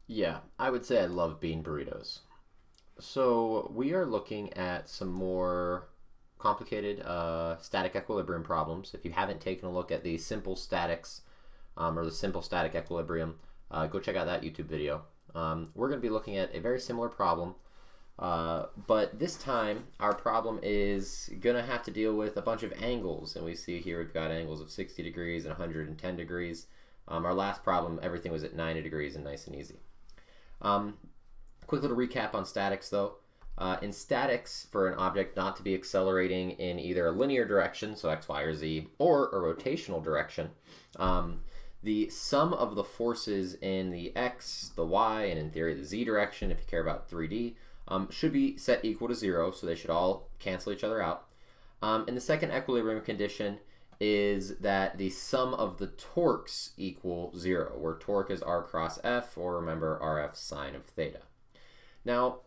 Yeah, I would say I love bean burritos. So we are looking at some more complicated static equilibrium problems. If you haven't taken a look at the simple statics or the simple static equilibrium, go check out that YouTube video. We're going to be looking at a very similar problem, but this time our problem is going to have to deal with a bunch of angles. And we see here we've got angles of 60 degrees and 110 degrees. Our last problem, everything was at 90 degrees and nice and easy. Quick little recap on statics though. In statics, for an object not to be accelerating in either a linear direction, so x, y, or z, or a rotational direction, the sum of the forces in the x, the y, and in theory the z direction, if you care about 3D, should be set equal to 0, so they should all cancel each other out. And the second equilibrium condition is that the sum of the torques equal 0, where torque is r cross f, or remember rf sine of theta. Now,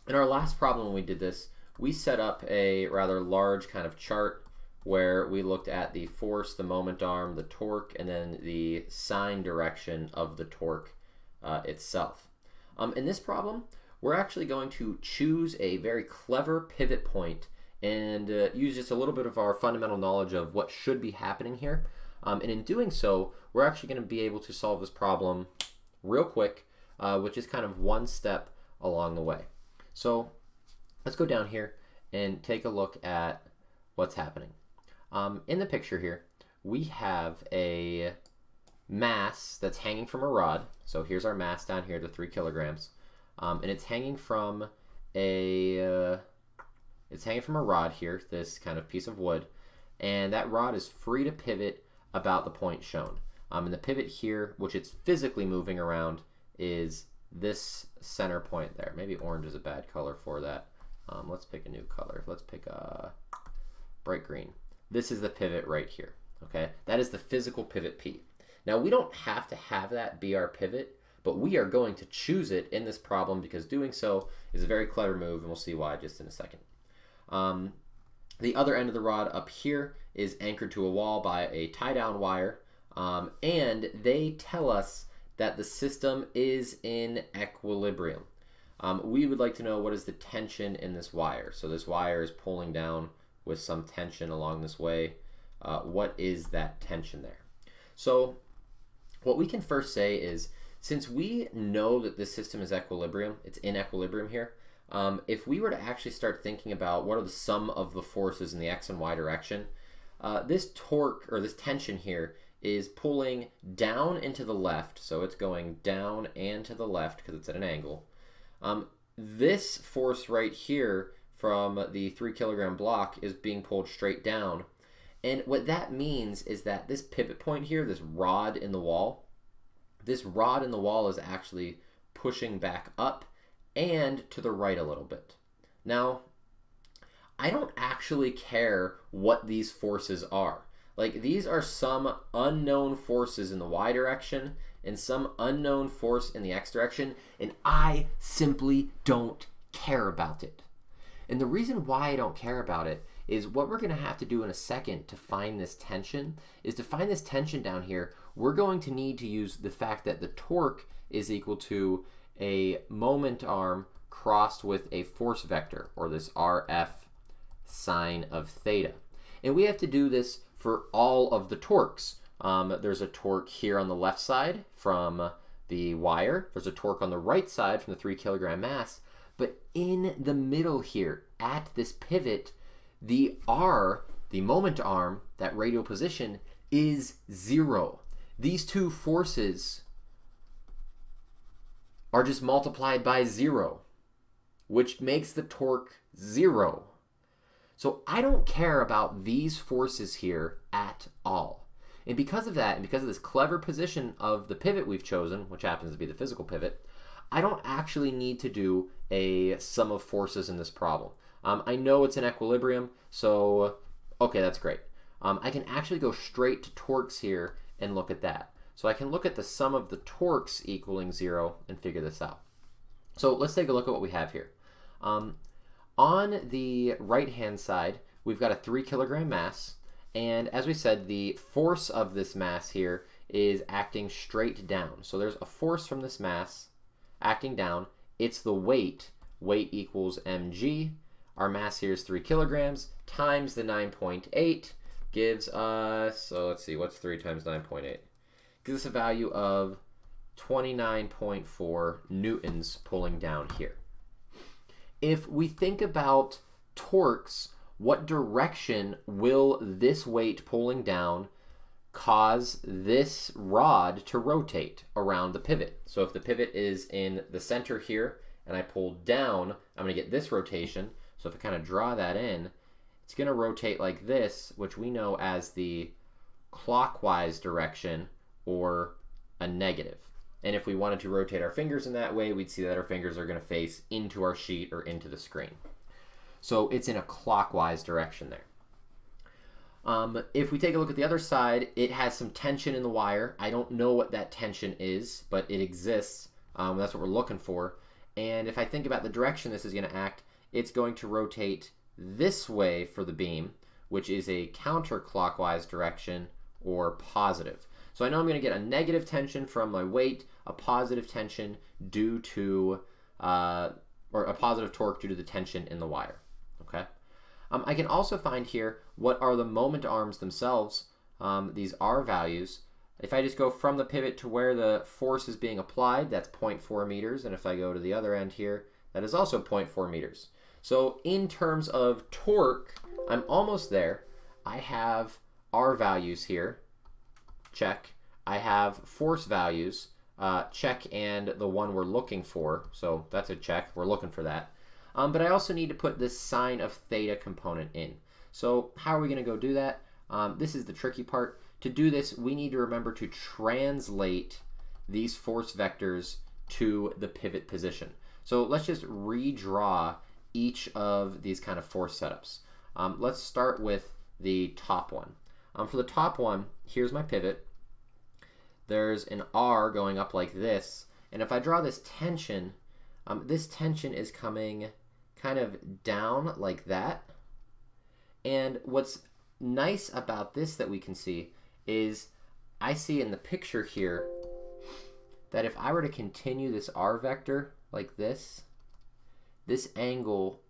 in our last problem when we did this, we set up a rather large kind of chart where we looked at the force, the moment arm, the torque, and then the sine direction of the torque itself. In this problem, we're actually going to choose a very clever pivot point and use just a little bit of our fundamental knowledge of what should be happening here. And in doing so, we're actually going to be able to solve this problem real quick, which is kind of one step along the way. So let's go down here and take a look at what's happening. In the picture here, we have a mass that's hanging from a rod. So here's our mass down here, the 3 kilograms. And it's hanging from a rod here, this kind of piece of wood, and that rod is free to pivot about the point shown. And the pivot here, which it's physically moving around, is this center point there. Maybe orange is a bad color for that. Let's pick a new color. Let's pick a bright green. This is the pivot right here. Okay, that is the physical pivot P. Now we don't have to have that be our pivot, but we are going to choose it in this problem because doing so is a very clever move, and we'll see why just in a second. The other end of the rod up here is anchored to a wall by a tie-down wire, and they tell us that the system is in equilibrium. We would like to know what is the tension in this wire. So this wire is pulling down with some tension along this way. What is that tension there? So what we can first say is, since we know that this system is equilibrium, it's in equilibrium here, if we were to actually start thinking about what are the sum of the forces in the x and y direction, this torque, or this tension here, is pulling down and to the left, so it's going down and to the left because it's at an angle. This force right here from the 3 kilogram block is being pulled straight down. And what that means is that this pivot point here, this rod in the wall, is actually pushing back up and to the right a little bit. Now, I don't actually care what these forces are. Like, these are some unknown forces in the y direction and some unknown force in the x direction, and I simply don't care about it. And the reason why I don't care about it is what we're going to have to do in a second to find this tension is to find this tension down here, we're going to need to use the fact that the torque is equal to a moment arm crossed with a force vector, or this RF sine of theta. And we have to do this for all of the torques. There's a torque here on the left side from the wire. There's a torque on the right side from the 3 kilogram mass. But in the middle here, at this pivot, the R, the moment arm, that radial position, is 0. These two forces are just multiplied by 0, which makes the torque 0. So I don't care about these forces here at all. And because of that, and because of this clever position of the pivot we've chosen, which happens to be the physical pivot, I don't actually need to do a sum of forces in this problem. I know it's in equilibrium, so okay, that's great. I can actually go straight to torques here and look at that. So I can look at the sum of the torques equaling 0 and figure this out. So let's take a look at what we have here. On the right-hand side, we've got a 3 kilogram mass, and as we said, the force of this mass here is acting straight down. So there's a force from this mass acting down. It's the weight. Weight equals mg. Our mass here is 3 kilograms times the 9.8 gives us, so let's see, what's 3 times 9.8? Gives us a value of 29.4 newtons pulling down here. If we think about torques, what direction will this weight pulling down cause this rod to rotate around the pivot? So if the pivot is in the center here and I pull down, I'm going to get this rotation. So if I kind of draw that in, it's going to rotate like this, which we know as the clockwise direction or a negative. And if we wanted to rotate our fingers in that way, we'd see that our fingers are going to face into our sheet or into the screen. So it's in a clockwise direction there. If we take a look at the other side, it has some tension in the wire. I don't know what that tension is, but it exists. That's what we're looking for. And if I think about the direction this is going to act, it's going to rotate this way for the beam, which is a counterclockwise direction or positive. So I know I'm going to get a negative tension from my weight, a positive tension due to, or a positive torque due to the tension in the wire. Okay. I can also find here what are the moment arms themselves. These R values. If I just go from the pivot to where the force is being applied, that's 0.4 meters. And if I go to the other end here, that is also 0.4 meters. So in terms of torque, I'm almost there. I have R values here. Check. I have force values, check, and the one we're looking for. So that's a check. We're looking for that. But I also need to put this sine of theta component in. So how are we going to go do that? This is the tricky part. To do this, we need to remember to translate these force vectors to the pivot position. So let's just redraw each of these kind of force setups. Let's start with the top one. For the top one, here's my pivot. There's an R going up like this. And if I draw this tension is coming kind of down like that. And what's nice about this that we can see is I see in the picture here that if I were to continue this R vector like this angle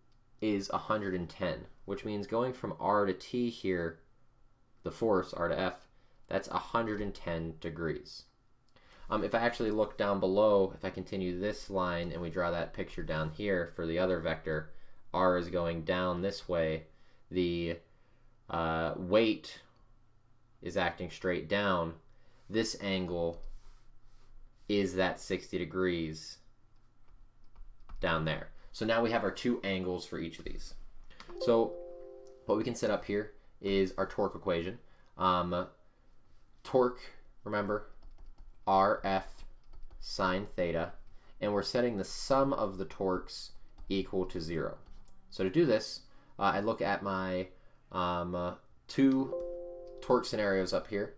is 110, which means going from R to T here, the force, R to F, that's 110 degrees. If I actually look down below, if I continue this line and we draw that picture down here for the other vector, R is going down this way. The weight is acting straight down. This angle is that 60 degrees down there. So now we have our two angles for each of these. So what we can set up here is our torque equation. Torque, remember, RF sine theta, and we're setting the sum of the torques equal to 0. So to do this, I look at my two torque scenarios up here.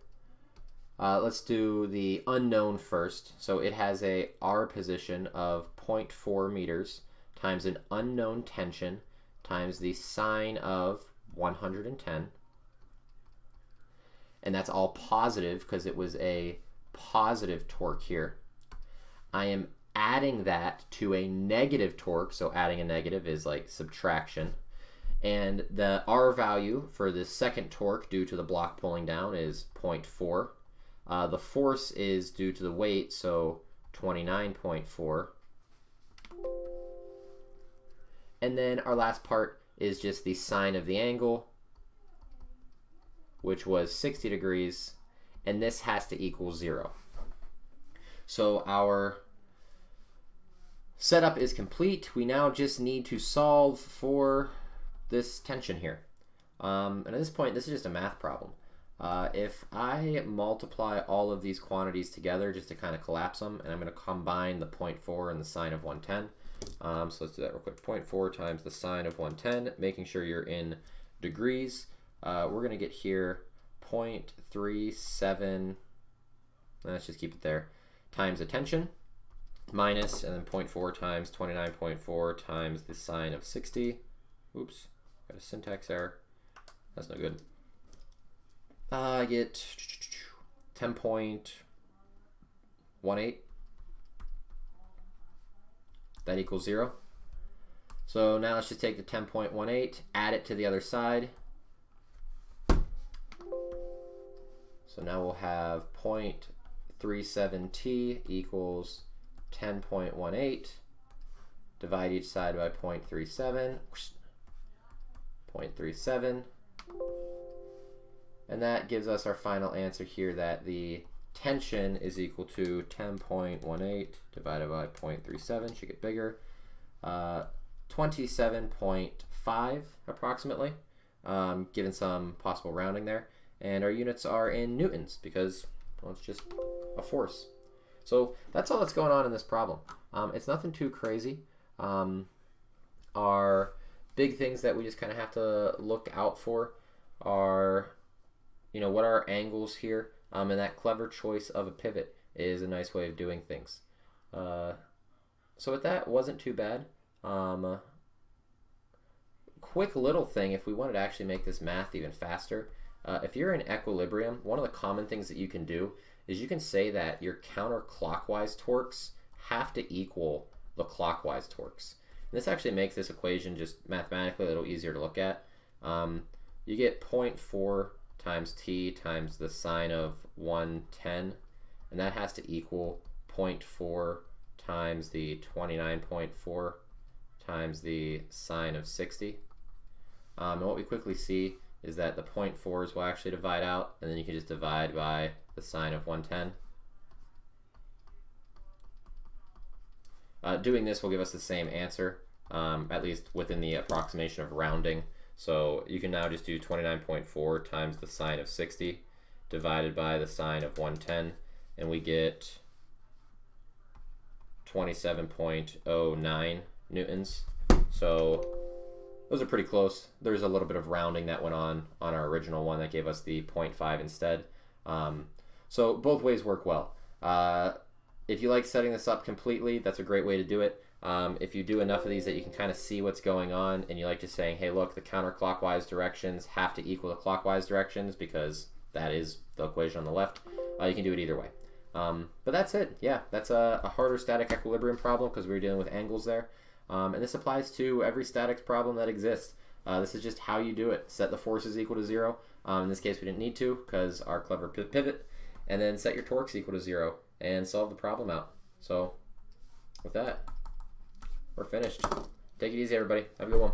Let's do the unknown first. So it has a R position of 0.4 meters times an unknown tension times the sine of 110. And that's all positive because it was a positive torque here. I am adding that to a negative torque, so adding a negative is like subtraction. And the R value for the second torque due to the block pulling down is 0.4. The force is due to the weight, so 29.4. And then our last part is just the sine of the angle, which was 60 degrees, and this has to equal 0. So our setup is complete. We now just need to solve for this tension here. And at this point, this is just a math problem. If I multiply all of these quantities together just to kind of collapse them, and I'm going to combine the 0.4 and the sine of 110. So let's do that real quick. 0.4 times the sine of 110, making sure you're in degrees. We're going to get here 0.37, let's just keep it there, times the tension, minus, and then 0.4 times 29.4 times the sine of 60. Oops, got a syntax error. That's no good. I get 10.18. That equals 0. So now let's just take the 10.18, add it to the other side. So now we'll have 0.37t equals 10.18. Divide each side by 0.37. 0.37. And that gives us our final answer here, that the tension is equal to 10.18 divided by 0.37, should get bigger, 27.5 approximately, given some possible rounding there. And our units are in newtons because, well, it's just a force. So that's all that's going on in this problem. It's nothing too crazy. Our big things that we just kind of have to look out for are, what are our angles here? And that clever choice of a pivot is a nice way of doing things. So with that, wasn't too bad. Quick little thing, if we wanted to actually make this math even faster, if you're in equilibrium, one of the common things that you can do is you can say that your counterclockwise torques have to equal the clockwise torques. And this actually makes this equation just mathematically a little easier to look at. You get 0.4 times t times the sine of 110, and that has to equal 0.4 times the 29.4 times the sine of 60. And what we quickly see is that the 0.4s will actually divide out, and then you can just divide by the sine of 110. Doing this will give us the same answer, at least within the approximation of rounding. So you can now just do 29.4 times the sine of 60 divided by the sine of 110, and we get 27.09 newtons. So those are pretty close. There's a little bit of rounding that went on our original one that gave us the 0.5 instead. So both ways work well. If you like setting this up completely, that's a great way to do it. If you do enough of these that you can kind of see what's going on, and you like just saying, hey, look, the counterclockwise directions have to equal the clockwise directions because that is the equation on the left, you can do it either way. But that's it. Yeah, that's a harder static equilibrium problem because we were dealing with angles there. And this applies to every statics problem that exists. This is just how you do it. Set the forces equal to 0. In this case, we didn't need to because our clever pivot. And then set your torques equal to 0 and solve the problem out. So with that, we're finished. Take it easy, everybody. Have a good one.